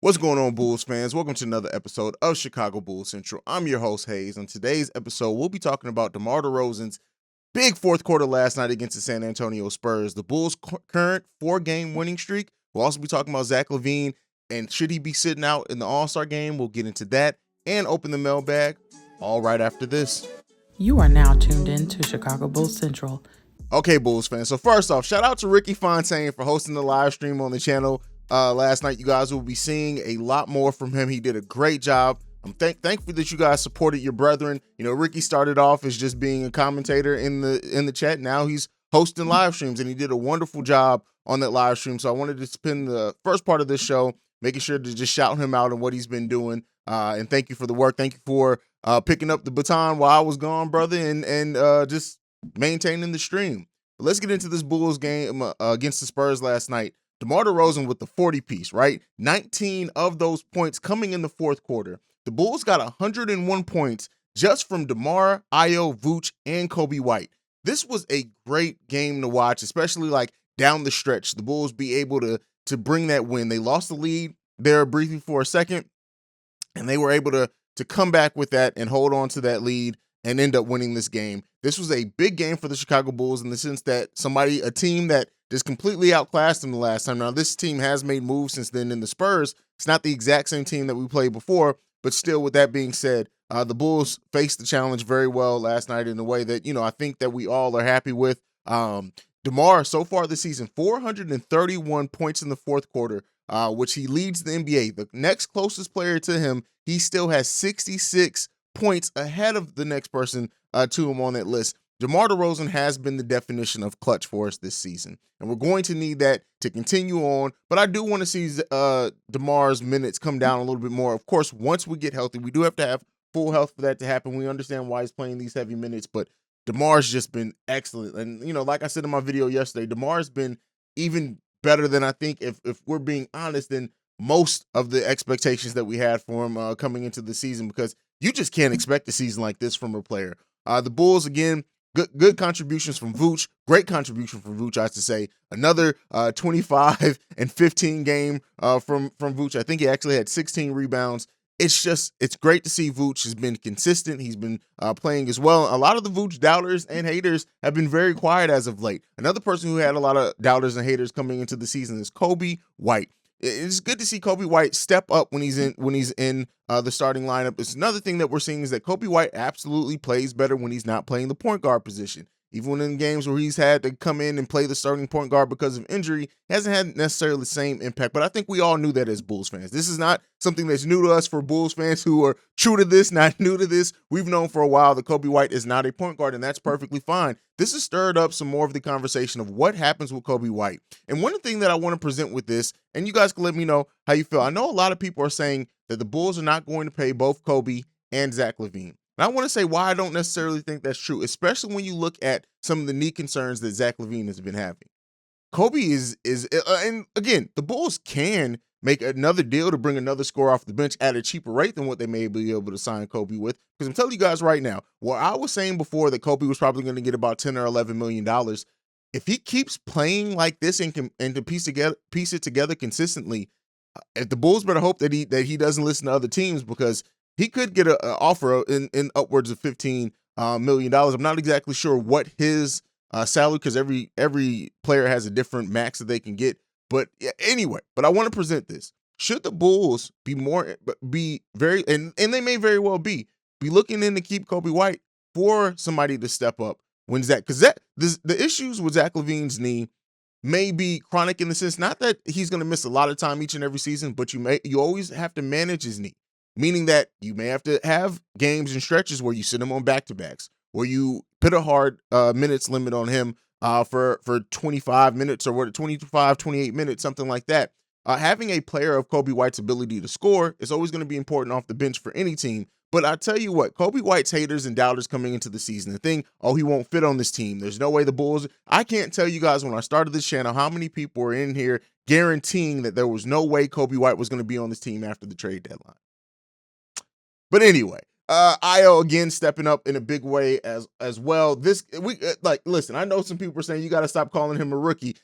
What's going on, Bulls fans? Welcome to another episode of Chicago Bulls Central. I'm your host, Haize. On today's episode, we'll be talking about DeMar DeRozan's big fourth quarter last night against the San Antonio Spurs, the Bulls' current four-game winning streak. We'll also be talking about Zach LaVine, and should he be sitting out in the All-Star game? We'll get into that and open the mailbag all right after this. You are now tuned in to Chicago Bulls Central. Okay, Bulls fans. So first off, shout out to Ricky Fontaine for hosting the live stream on the channel last night. You guys will be seeing a lot more from him. He did a great job. I'm thankful that you guys supported your brethren. You know, Ricky started off as just being a commentator in the chat. Now he's hosting live streams, and he did a wonderful job on that live stream. So I wanted to spend the first part of this show making sure to just shout him out on what he's been doing. And thank you for the work. Thank you for picking up the baton while I was gone, brother, and just maintaining the stream. But let's get into this Bulls game against the Spurs last night. DeMar DeRozan with the 40-piece, right? 19 of those points coming in the fourth quarter. The Bulls got 101 points just from DeMar, Ayo, Vooch, and Coby White. This was a great game to watch, especially like down the stretch. The Bulls be able to bring that win. They lost the lead there briefly for a second, and they were able to come back with that and hold on to that lead and end up winning this game. This was a big game for the Chicago Bulls in the sense that a team that just completely outclassed them the last time. Now, this team has made moves since then in the Spurs. It's not the exact same team that we played before, but still, with that being said, the Bulls faced the challenge very well last night in a way that, I think that we all are happy with. DeMar, so far this season, 431 points in the fourth quarter, which he leads the NBA. The next closest player to him, he still has 66 points ahead of the next person to him on that list. DeMar DeRozan has been the definition of clutch for us this season, and we're going to need that to continue on. But I do want to see DeMar's minutes come down a little bit more. Of course, once we get healthy, we do have to have full health for that to happen. We understand why he's playing these heavy minutes, but DeMar's just been excellent. And, like I said in my video yesterday, DeMar's been even better than I think, if we're being honest, than most of the expectations that we had for him coming into the season, because you just can't expect a season like this from a player. The Bulls, again, good contributions from Vooch. Great contribution from Vooch, I have to say. Another 25 and 15 game from Vooch. I think he actually had 16 rebounds. It's great to see Vooch has been consistent. He's been playing as well. A lot of the Vooch doubters and haters have been very quiet as of late. Another person who had a lot of doubters and haters coming into the season is Coby White. It's good to see Coby White step up when he's in the starting lineup. It's another thing that we're seeing is that Coby White absolutely plays better when he's not playing the point guard position. Even in games where he's had to come in and play the starting point guard because of injury, he hasn't had necessarily the same impact. But I think we all knew that as Bulls fans. This is not something that's new to us for Bulls fans who are true to this, not new to this. We've known for a while that Coby White is not a point guard, and that's perfectly fine. This has stirred up some more of the conversation of what happens with Coby White. And one thing that I want to present with this, and you guys can let me know how you feel. I know a lot of people are saying that the Bulls are not going to pay both Coby and Zach LaVine. And I want to say why I don't necessarily think that's true, especially when you look at some of the knee concerns that Zach LaVine has been having. Coby is and again, the Bulls can make another deal to bring another scorer off the bench at a cheaper rate than what they may be able to sign Coby with. Because I'm telling you guys right now, what I was saying before that Coby was probably going to get about $10 or $11 million. If he keeps playing like this and to piece it together consistently, if the Bulls better hope that he doesn't listen to other teams, because he could get an offer in upwards of $15 million. I'm not exactly sure what his salary, because every player has a different max that they can get. But anyway, but I want to present this. Should the Bulls be very, and they may very well be looking in to keep Coby White for somebody to step up when Zach, because the issues with Zach LaVine's knee may be chronic in the sense, not that he's going to miss a lot of time each and every season, but you always have to manage his knee. Meaning that you may have to have games and stretches where you sit him on back-to-backs, where you put a hard minutes limit on him for 25 minutes or 25, 28 minutes, something like that. Having a player of Coby White's ability to score is always going to be important off the bench for any team. But I tell you what, Coby White's haters and doubters coming into the season, the thing, he won't fit on this team. There's no way the Bulls. I can't tell you guys when I started this channel how many people were in here guaranteeing that there was no way Coby White was going to be on this team after the trade deadline. But anyway, Ayo again stepping up in a big way as well. Listen, I know some people are saying you got to stop calling him a rookie.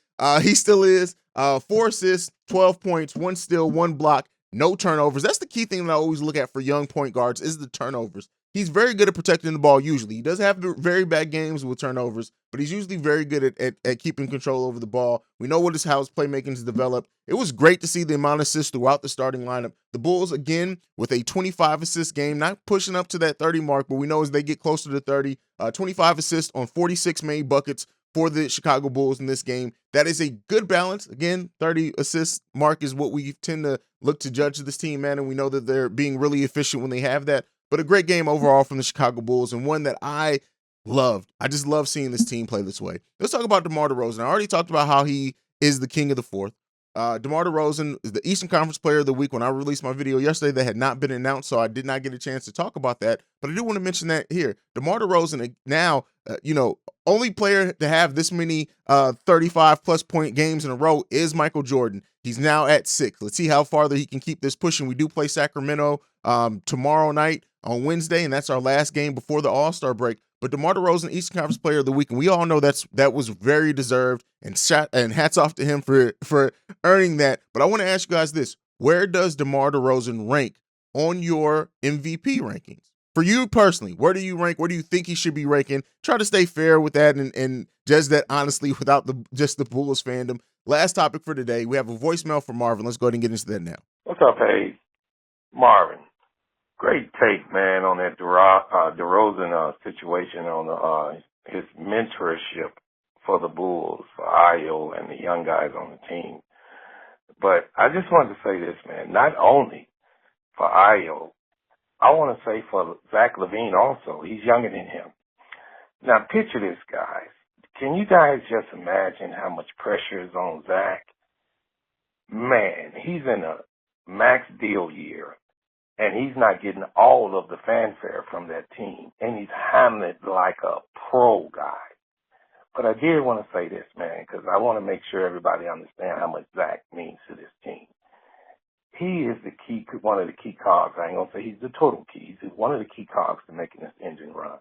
He still is. 4 assists, 12 points, 1 steal, 1 block, no turnovers. That's the key thing that I always look at for young point guards is the turnovers. He's very good at protecting the ball usually. He does have very bad games with turnovers, but he's usually very good at keeping control over the ball. We know how his playmaking has developed. It was great to see the amount of assists throughout the starting lineup. The Bulls, again, with a 25 assist game, not pushing up to that 30 mark, but we know as they get closer to 30, 25 assists on 46 made buckets for the Chicago Bulls in this game. That is a good balance. Again, 30 assist mark is what we tend to look to judge this team, man, and we know that they're being really efficient when they have that. But a great game overall from the Chicago Bulls, and one that I loved. I just love seeing this team play this way. Let's talk about DeMar DeRozan. I already talked about how he is the king of the fourth. DeMar DeRozan is the Eastern Conference Player of the Week. When I released my video yesterday, that had not been announced, so I did not get a chance to talk about that. But I do want to mention that here. DeMar DeRozan now, only player to have this many 35-plus point games in a row is Michael Jordan. He's now at 6. Let's see how farther he can keep this pushing. We do play Sacramento tomorrow night on Wednesday, and that's our last game before the All-Star break. But DeMar DeRozan, Eastern Conference Player of the Week, and we all know that was very deserved, and hats off to him for earning that. But I want to ask you guys this: where does DeMar DeRozan rank on your MVP rankings? For you personally, where do you rank? Where do you think he should be ranking? Try to stay fair with that and judge that honestly without just the Bulls fandom. Last topic for today, we have a voicemail from Marvin. Let's go ahead and get into that now. What's up, Haize? Marvin. Great take, man, on that DeRozan situation on his mentorship for the Bulls, for Ayo and the young guys on the team. But I just wanted to say this, man, not only for Ayo, I want to say for Zach LaVine also. He's younger than him. Now, picture this, guys. Can you guys just imagine how much pressure is on Zach? Man, he's in a max deal year, and he's not getting all of the fanfare from that team, and he's handling it like a pro guy. But I did want to say this, man, because I want to make sure everybody understands how much Zach means to this team. He is one of the key cogs. I ain't going to say he's the total key. He's one of the key cogs to making this engine run.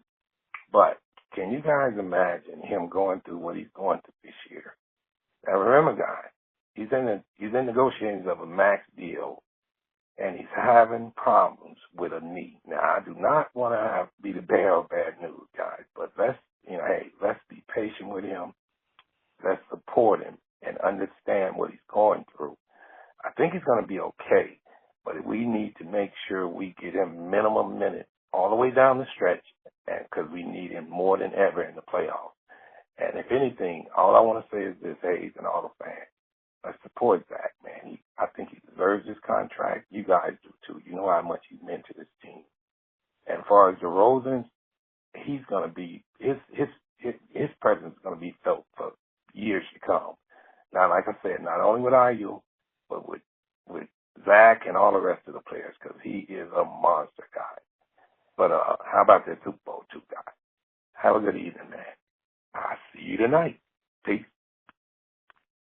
But can you guys imagine him going through what he's going through this year? Now remember, guys, he's in negotiations of a max deal, and he's having problems with a knee. Now, I do not want to be the bearer of bad news, guys, but let's be patient with him. Let's support him and understand what he's going through. I think he's going to be okay, but we need to make sure we get him minimum minutes all the way down the stretch, because we need him more than ever in the playoffs. And if anything, all I want to say is this, Haize and all the fans, let's support Zach, man. I think he deserves this contract. You guys do too. You know how much he meant to this team. And as far as DeRozan, he's going to be his presence is going to be felt for years to come. Now, like I said, not only with IU, but with Zach and all the rest of the players, because he is a monster guy. But how about that Super Bowl too, guys? Have a good evening, man. I'll see you tonight. Peace.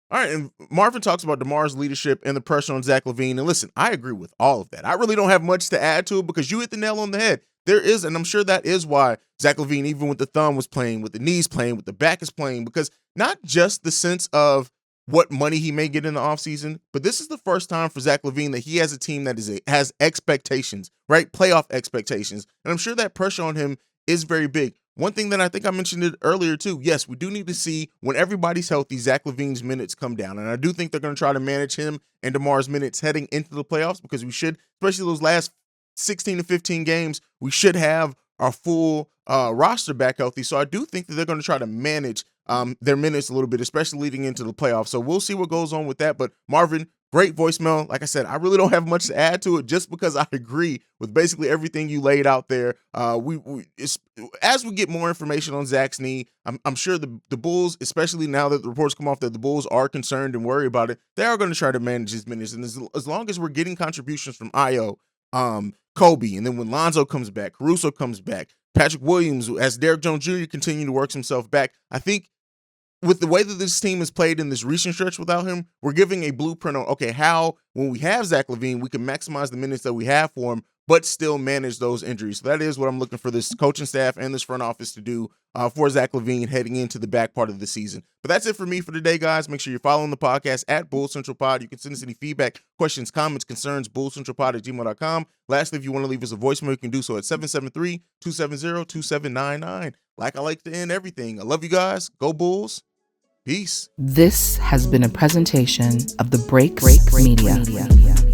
All right, and Marvin talks about DeMar's leadership and the pressure on Zach LaVine. And listen, I agree with all of that. I really don't have much to add to it because you hit the nail on the head. There is, and I'm sure that is why Zach LaVine, even with the thumb, was playing, with the knees playing, with the back is playing, because not just the sense of what money he may get in the offseason, but this is the first time for Zach LaVine that he has a team that has expectations, right? Playoff expectations. And I'm sure that pressure on him is very big. One thing that I think I mentioned it earlier too, yes, we do need to see when everybody's healthy, Zach LaVine's minutes come down. And I do think they're going to try to manage him and DeMar's minutes heading into the playoffs, because we should, especially those last 16 to 15 games, we should have our full roster back healthy. So I do think that they're going to try to manage their minutes a little bit, especially leading into the playoffs. So we'll see what goes on with that. But Marvin, great voicemail. Like I said, I really don't have much to add to it, just because I agree with basically everything you laid out there. As we get more information on Zach's knee, I'm sure the Bulls, especially now that the reports come off that the Bulls are concerned and worry about it, they are going to try to manage his minutes. And as long as we're getting contributions from Ayo, Kobe, and then when Lonzo comes back, Caruso comes back, Patrick Williams, as Derrick Jones Jr. continue to work himself back, I think with the way that this team has played in this recent stretch without him, we're giving a blueprint on, okay, how, when we have Zach LaVine, we can maximize the minutes that we have for him, but still manage those injuries. So that is what I'm looking for this coaching staff and this front office to do for Zach LaVine heading into the back part of the season. But that's it for me for today, guys. Make sure you're following the podcast at Bull Central Pod. You can send us any feedback, questions, comments, concerns, bullcentralpod@gmail.com. Lastly, if you want to leave us a voicemail, you can do so at 773-270-2799. Like I like to end everything. I love you guys. Go Bulls. Peace. This has been a presentation of the Break Media.